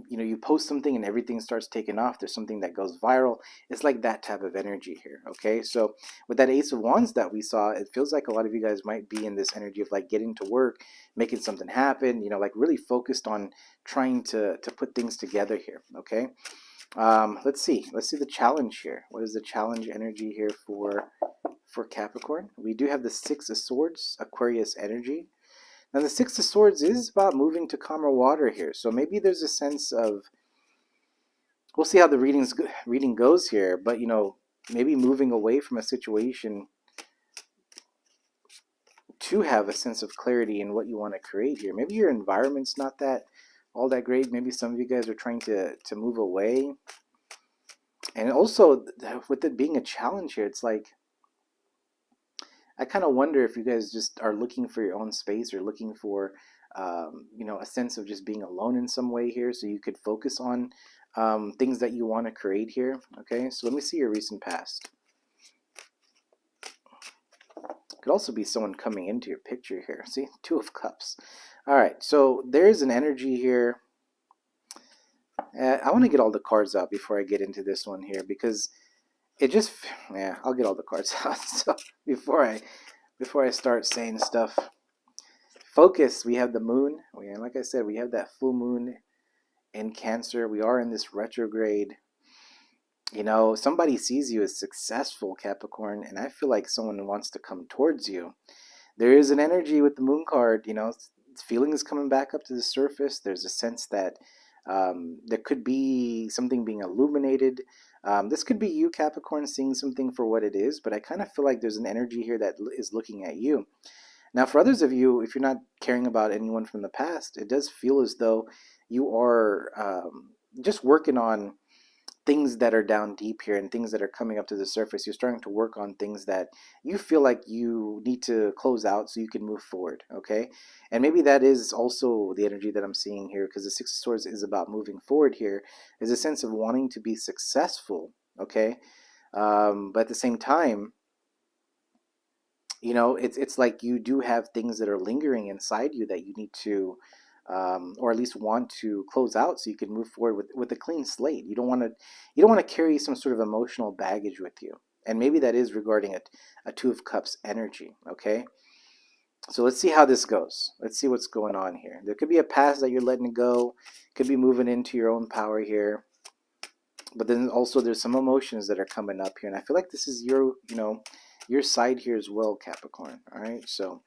you post something and everything starts taking off. There's something that goes viral. It's like that type of energy here. Okay, so with that Ace of Wands that we saw, it feels like a lot of you guys might be in this energy of like getting to work, making something happen. Like really focused on trying to put things together here. Okay, let's see the challenge here. What is the challenge energy here for Capricorn? We do have the Six of Swords, Aquarius energy. Now the Six of Swords is about moving to calmer water here. So maybe there's a sense of, we'll see how the reading goes here, but maybe moving away from a situation to have a sense of clarity in what you want to create here. Maybe your environment's not all that great. Maybe some of you guys are trying to move away. And also with it being a challenge here, it's like, I kind of wonder if you guys just are looking for your own space, or looking for, a sense of just being alone in some way here, so you could focus on things that you want to create here. Okay, so let me see your recent past. Could also be someone coming into your picture here. See, Two of Cups. All right, so there's an energy here. I want to get all the cards out before I get into this one here, because it just, I'll get all the cards out. So before I start saying stuff, focus. We have the moon. Like I said, we have that full moon in Cancer. We are in this retrograde. Somebody sees you as successful, Capricorn, and I feel like someone wants to come towards you. There is an energy with the moon card. Feeling is coming back up to the surface. There's a sense that there could be something being illuminated. This could be you, Capricorn, seeing something for what it is, but I kind of feel like there's an energy here that is looking at you. Now, for others of you, if you're not caring about anyone from the past, it does feel as though you are just working on things that are down deep here, and things that are coming up to the surface. You're starting to work on things that you feel like you need to close out so you can move forward. Okay, and maybe that is also the energy that I'm seeing here, because the Six of Swords is about moving forward here. There's a sense of wanting to be successful. Okay, but at the same time, it's like you do have things that are lingering inside you that you need to, or at least want to close out, so you can move forward with a clean slate. You don't want to carry some sort of emotional baggage with you, and maybe that is regarding a Two of Cups energy. Okay, so let's see how this goes. Let's see what's going on here. There could be a past that you're letting go. Could be moving into your own power here. But then also there's some emotions that are coming up here, and I feel like this is your side here as well, Capricorn. All right, so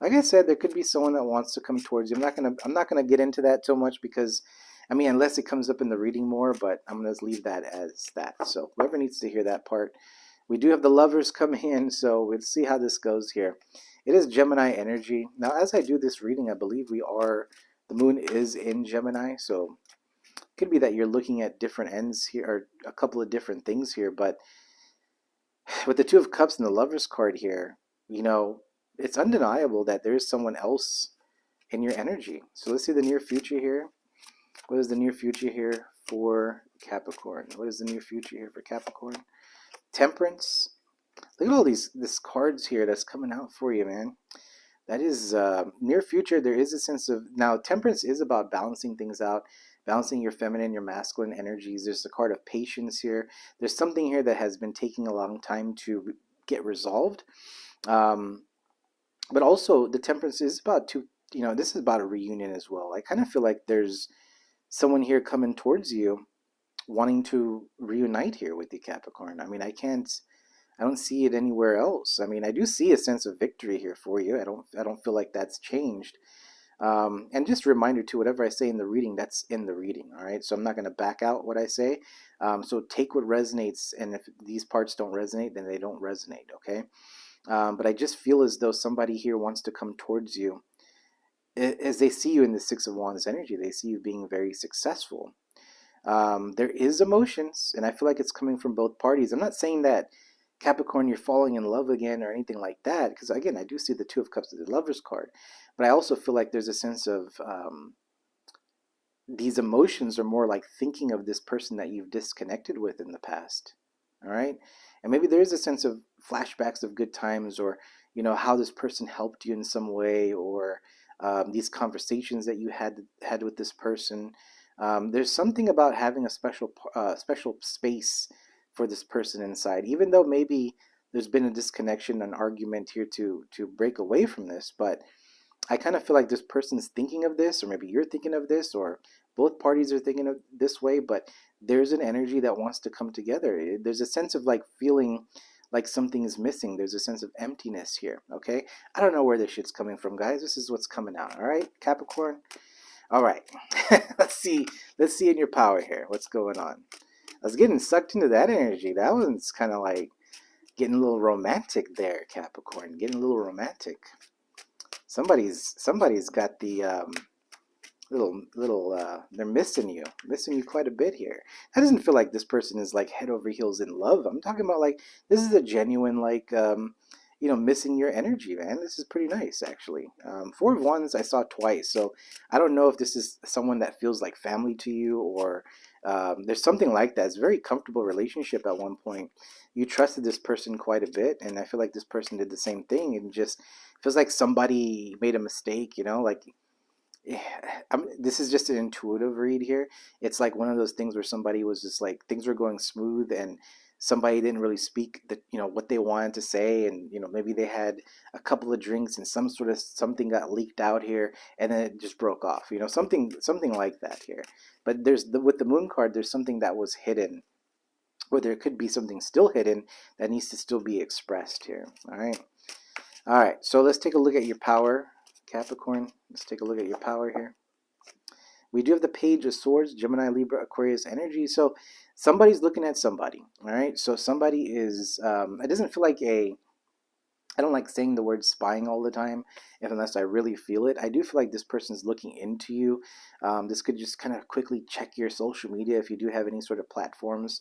like I said, there could be someone that wants to come towards you. I'm not gonna get into that so much, because unless it comes up in the reading more, but I'm gonna leave that as that. So whoever needs to hear that part. We do have the Lovers coming in, so we'll see how this goes here. It is Gemini energy. Now, as I do this reading, I believe the moon is in Gemini, so it could be that you're looking at different ends here, or a couple of different things here. But with the Two of Cups and the Lovers card here, it's undeniable that there is someone else in your energy. So let's see the near future here. What is the near future here for Capricorn? What is the near future here for Capricorn? Temperance. Look at all these cards here that's coming out for you, man. That is near future. There is a sense of, now Temperance is about balancing things out, balancing your feminine, your masculine energies. There's the card of patience here. There's something here that has been taking a long time to get resolved. But also the Temperance is about you know, this is about a reunion as well. I kind of feel like there's someone here coming towards you wanting to reunite here with you, Capricorn. I mean, I don't see it anywhere else. I mean, I do see a sense of victory here for you. I don't feel like that's changed. And just a reminder too, whatever I say in the reading, that's in the reading. All right. So I'm not going to back out what I say. So take what resonates. And if these parts don't resonate, then they don't resonate. Okay. But I just feel as though somebody here wants to come towards you. As they see you in the Six of Wands energy, they see you being very successful. There is emotions, and I feel like it's coming from both parties. I'm not saying that Capricorn, you're falling in love again or anything like that, because again, I do see the Two of Cups as the Lover's card, but I also feel like there's a sense of these emotions are more like thinking of this person that you've disconnected with in the past. All right. And maybe there is a sense of flashbacks of good times, or, you know, how this person helped you in some way, or these conversations that you had with this person. There's something about having a special space for this person inside, even though maybe there's been a disconnection, an argument here to break away from this. But I kind of feel like this person's thinking of this, or maybe you're thinking of this, or both parties are thinking of this way, but there's an energy that wants to come together. There's a sense of like feeling like something is missing. There's a sense of emptiness here, okay? I don't know where this shit's coming from, guys. This is what's coming out, all right, Capricorn? All right. Let's see in your power here. What's going on? I was getting sucked into that energy. That one's kind of like getting a little romantic there, Capricorn. Getting a little romantic. Somebody's got the they're missing you quite a bit here. That doesn't feel like this person is like head over heels in love. I'm talking about like this is a genuine like you know, missing your energy, man. This is pretty nice, actually. Four of Wands I saw twice, so I don't know if this is someone that feels like family to you, or there's something like that. It's a very comfortable relationship at one point. You trusted this person quite a bit, and I feel like this person did the same thing, and just feels like somebody made a mistake, you know, like this is just an intuitive read here. It's like one of those things where somebody was just like things were going smooth, and somebody didn't really speak the, you know, what they wanted to say, and you know, maybe they had a couple of drinks and some sort of something got leaked out here, and then it just broke off. You know, something like that here. But with the Moon card, there's something that was hidden, or there could be something still hidden that needs to still be expressed here. All right. All right. So let's take a look at your power, Capricorn. Let's take a look at your power here. We do have the Page of Swords, Gemini, Libra, Aquarius energy. So somebody's looking at somebody. All right. So somebody is, it doesn't feel like I don't like saying the word spying all the time, unless I really feel it. I do feel like this person's looking into you. This could just kind of quickly check your social media if you do have any sort of platforms,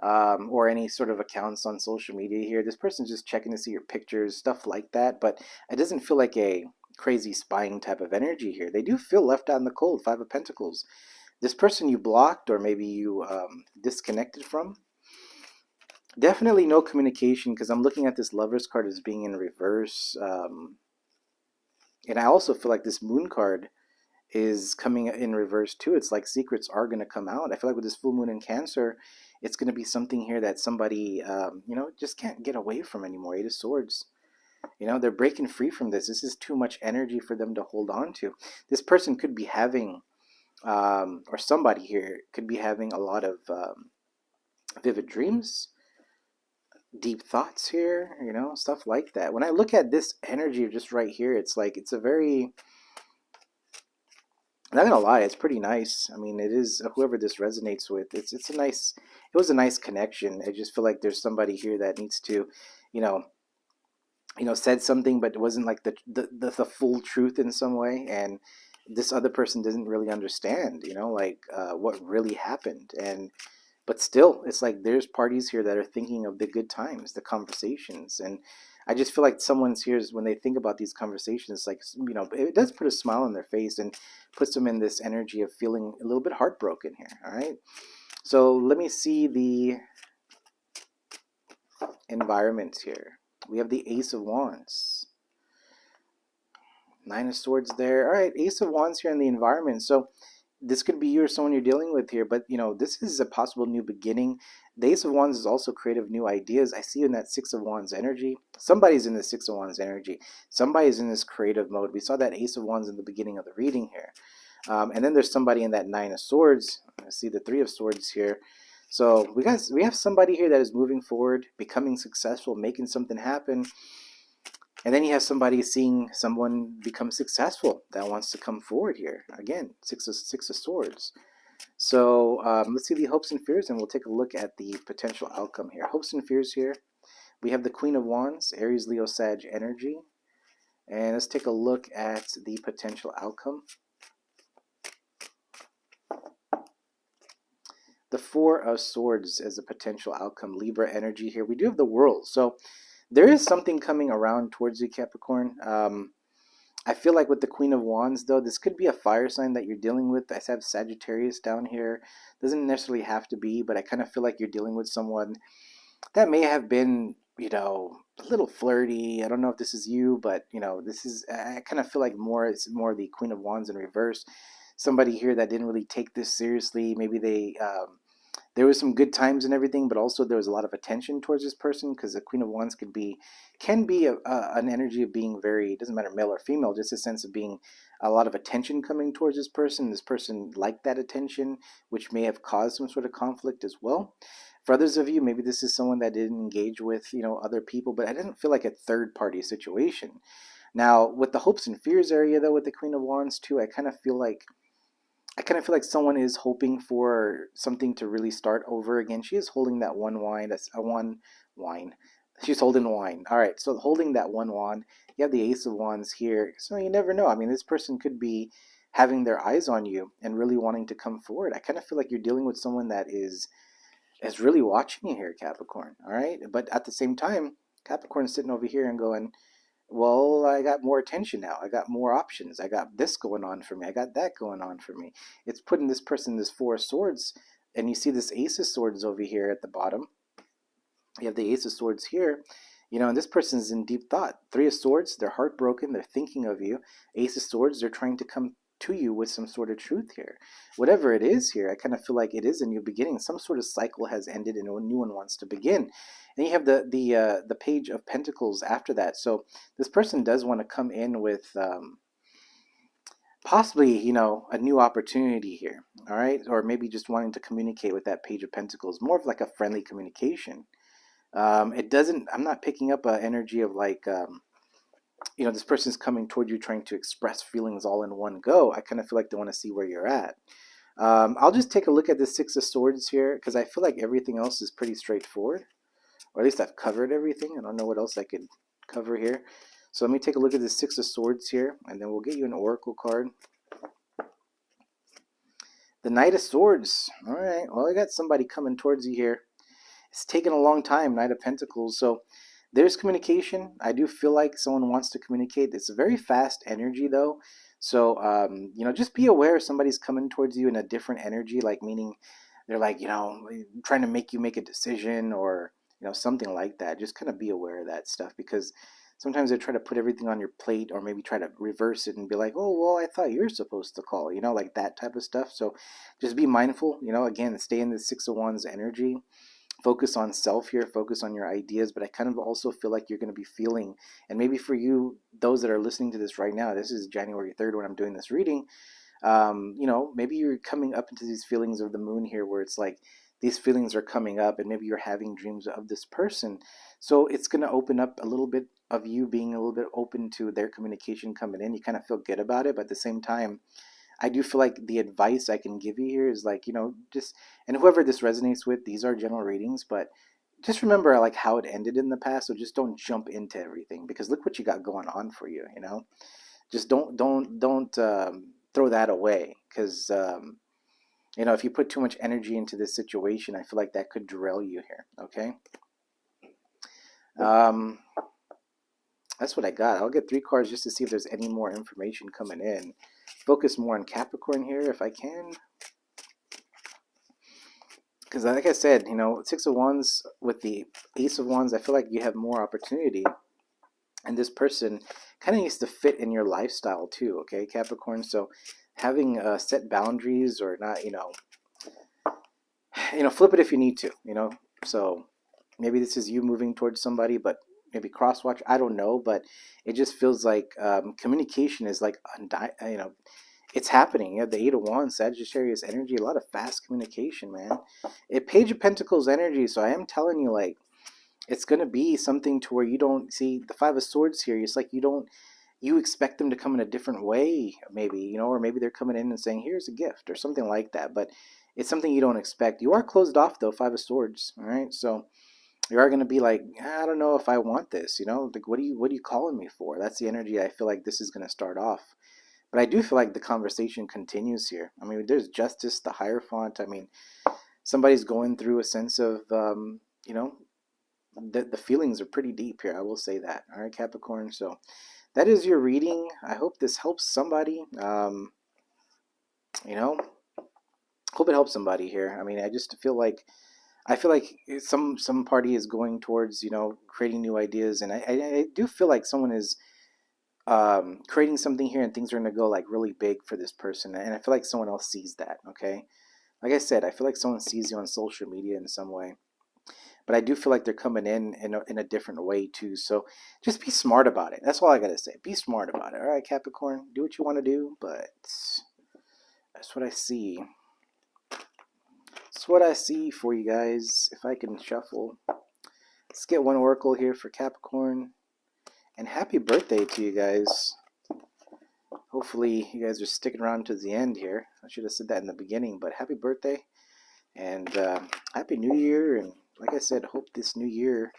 or any sort of accounts on social media here. This person's just checking to see your pictures, stuff like that. But it doesn't feel like a crazy spying type of energy here. They do feel left out in the cold. Five of Pentacles. This person you blocked, or maybe you disconnected from. Definitely no communication, because I'm looking at this Lover's card as being in reverse. And I also feel like this Moon card is coming in reverse too. It's like secrets are going to come out. I feel like with this full moon in Cancer, it's going to be something here that somebody, you know, just can't get away from anymore. Eight of Swords. You know, they're breaking free from this. This is too much energy for them to hold on to. This person could be having, or somebody here could be having a lot of vivid dreams, deep thoughts here, you know, stuff like that. When I look at this energy just right here, it's like, it's a very, I'm not gonna lie, it's pretty nice. I mean, it is, whoever this resonates with, it's a nice, it was a nice connection. I just feel like there's somebody here that needs to, you know, said something, but it wasn't like the full truth in some way, and this other person doesn't really understand, you know, like what really happened. And but still, it's like there's parties here that are thinking of the good times, the conversations, and I just feel like someone's here is when they think about these conversations, like, you know, it does put a smile on their face and puts them in this energy of feeling a little bit heartbroken here. All right, so let me see the environment here. We have the Ace of Wands, Nine of Swords there. All right, Ace of Wands here in the environment. So this could be you or someone you're dealing with here, but you know, this is a possible new beginning. The Ace of Wands is also creative new ideas. I see you in that Six of Wands energy. Somebody's in the Six of Wands energy. Somebody's in this creative mode. We saw that Ace of Wands in the beginning of the reading here. And then there's somebody in that Nine of Swords. I see the Three of Swords here. So we have somebody here that is moving forward, becoming successful, making something happen. And then you have somebody seeing someone become successful that wants to come forward here. Again, Six of Swords. So let's see the hopes and fears, and we'll take a look at the potential outcome here. Hopes and fears here. We have the Queen of Wands, Aries, Leo, Sag energy. And let's take a look at the potential outcome. The Four of Swords as a potential outcome. Libra energy here. We do have the World. So there is something coming around towards you, Capricorn. I feel like with the Queen of Wands, though, this could be a fire sign that you're dealing with. I have Sagittarius down here. Doesn't necessarily have to be, but I kind of feel like you're dealing with someone that may have been, you know, a little flirty. I don't know if this is you, but, you know, this is, I kind of feel like it's more the Queen of Wands in reverse. Somebody here that didn't really take this seriously. Maybe there was some good times and everything, but also there was a lot of attention towards this person, because the Queen of Wands can be an energy of being very, it doesn't matter male or female, just a sense of being a lot of attention coming towards this person. This person liked that attention, which may have caused some sort of conflict as well. For others of you, maybe this is someone that didn't engage with, you know, other people, but I didn't feel like a third party situation. Now, with the hopes and fears area, though, with the Queen of Wands too, I kind of feel like someone is hoping for something to really start over again. She is holding that one wine. That's a one wine. She's holding wine. All right, so holding that one wand. You have the Ace of Wands here. So you never know. I mean, this person could be having their eyes on you and really wanting to come forward. I kind of feel like you're dealing with someone that is really watching you here, Capricorn. All right, but at the same time, Capricorn's sitting over here and going, well, I got more attention now. I got more options. I got this going on for me. I got that going on for me. It's putting this person, this Four of Swords, and you see this Ace of Swords over here at the bottom. You have the Ace of Swords here, you know, and this person's in deep thought. Three of Swords, they're heartbroken. They're thinking of you. Ace of Swords, they're trying to come to you with some sort of truth here. Whatever it is here, I kind of feel like it is a new beginning. Some sort of cycle has ended and a new one wants to begin. And you have the Page of Pentacles after that. So this person does want to come in with possibly, you know, a new opportunity here. All right, or maybe just wanting to communicate with that Page of Pentacles, more of like a friendly communication. It doesn't. I'm not picking up an energy of like. You know, this person's coming toward you trying to express feelings all in one go. I kind of feel like they want to see where you're at. I'll just take a look at the Six of Swords here, because I feel like everything else is pretty straightforward. Or at least I've covered everything. I don't know what else I could cover here. So let me take a look at the Six of Swords here, and then we'll get you an Oracle card. The Knight of Swords. All right, well, I got somebody coming towards you here. It's taken a long time, Knight of Pentacles. So there's communication. I do feel like someone wants to communicate. It's a very fast energy, though. So, you know, just be aware if somebody's coming towards you in a different energy, like meaning they're like, you know, trying to make you make a decision or, you know, something like that. Just kind of be aware of that stuff, because sometimes they try to put everything on your plate, or maybe try to reverse it and be like, oh, well, I thought you're supposed to call, you know, like that type of stuff. So just be mindful, you know, again, stay in the Six of Wands energy. Focus on self here, focus on your ideas, but I kind of also feel like you're going to be feeling, and maybe for you, those that are listening to this right now, this is January 3rd when I'm doing this reading, you know, maybe you're coming up into these feelings of the moon here, where it's like these feelings are coming up, and maybe you're having dreams of this person. So it's going to open up a little bit of you being a little bit open to their communication coming in. You kind of feel good about it, but at the same time, I do feel like the advice I can give you here is like, you know, just, and whoever this resonates with, these are general readings, but just remember like how it ended in the past. So just don't jump into everything, because look what you got going on for you, you know. Just don't throw that away, because you know, if you put too much energy into this situation, I feel like that could derail you here. Okay. That's what I got. I'll get 3 cards just to see if there's any more information coming in. Focus more on Capricorn here if I can. Because like I said, you know, Six of Wands with the Ace of Wands, I feel like you have more opportunity. And this person kind of needs to fit in your lifestyle too, okay, Capricorn? So having set boundaries, or not, flip it if you need to, So maybe this is you moving towards somebody, but maybe cross watch. I don't know, but it just feels like communication is like, it's happening. You have the Eight of Wands, Sagittarius energy, a lot of fast communication, man. Page of Pentacles energy. So I am telling you, like, it's gonna be something to where you don't see the Five of Swords here. It's like you expect them to come in a different way, maybe, or maybe they're coming in and saying, here's a gift or something like that. But it's something you don't expect. You are closed off though, Five of Swords. All right, so you are going to be like, I don't know if I want this, like, what are you calling me for? That's the energy I feel like this is going to start off. But I do feel like the conversation continues here. I mean, there's Justice, the Hierophant. I mean, somebody's going through a sense of, the feelings are pretty deep here. I will say that. All right, Capricorn. So that is your reading. I hope this helps somebody. Hope it helps somebody here. I mean, I feel like some party is going towards, creating new ideas, and I do feel like someone is creating something here, and things are going to go like really big for this person, and I feel like someone else sees that. Okay, like I said, I feel like someone sees you on social media in some way, but I do feel like they're coming in a different way too. So just be smart about it. That's all I gotta say. Be smart about it. All right, Capricorn, do what you want to do, but that's what I see. That's what I see for you guys. If I can shuffle, let's get one oracle here for Capricorn. And happy birthday to you guys. Hopefully you guys are sticking around to the end here. I should have said that in the beginning, but happy birthday. And happy new year. And like I said, hope this new year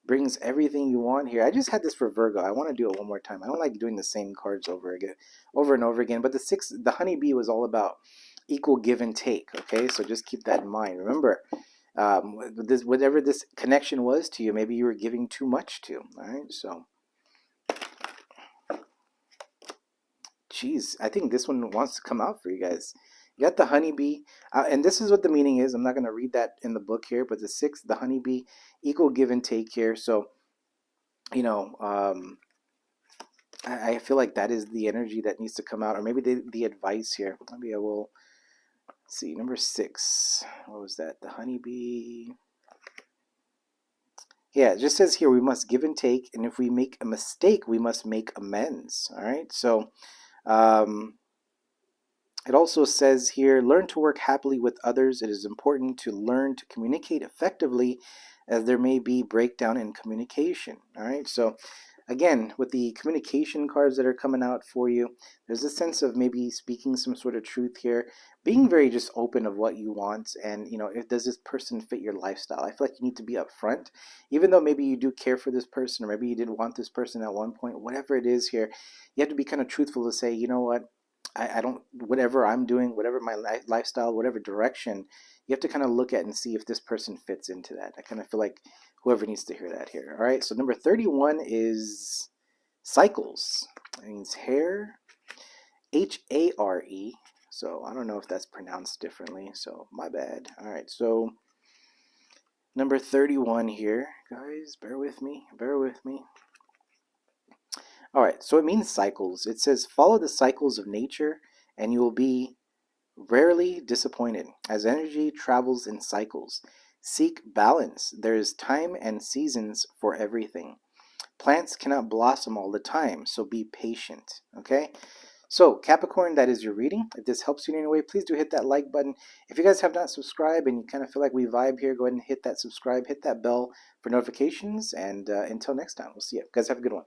brings everything you want here. I just had this for Virgo. I want to do it one more time. I don't like doing the same cards over and over again. But the honeybee was all about equal give and take. Okay, so just keep that in mind. Remember, whatever this connection was to you, maybe you were giving too much to. All right, so. Jeez, I think this one wants to come out for you guys. You got the honeybee, and this is what the meaning is. I'm not going to read that in the book here, but the sixth, the honeybee, equal give and take here. So, you know, I feel like that is the energy that needs to come out, or maybe the advice here. Maybe I will see. Number 6, what was that? The honeybee. Yeah, it just says here we must give and take, and if we make a mistake, we must make amends. All right, so. It also says here, learn to work happily with others. It is important to learn to communicate effectively, as there may be breakdown in communication. All right, so again, with the communication cards that are coming out for you, there's a sense of maybe speaking some sort of truth here, being very just open of what you want, and if does this person fit your lifestyle. I feel like you need to be upfront, even though maybe you do care for this person, or maybe you did want this person at one point. Whatever it is here, you have to be kind of truthful to say, you know what, I don't, whatever I'm doing, whatever my lifestyle, whatever direction, you have to kind of look at and see if this person fits into that. I kind of feel like whoever needs to hear that here. All right, so number 31 is cycles. It means hair, Hare. So I don't know if that's pronounced differently, so my bad. All right, so number 31 here, guys, bear with me, bear with me. All right, so it means cycles. It says, follow the cycles of nature and you will be rarely disappointed, as energy travels in cycles. Seek balance. There is time and seasons for everything. Plants cannot blossom all the time, so be patient, okay? So, Capricorn, that is your reading. If this helps you in any way, please do hit that like button. If you guys have not subscribed and you kind of feel like we vibe here, go ahead and hit that subscribe, hit that bell for notifications, and until next time, we'll see you. Guys, have a good one.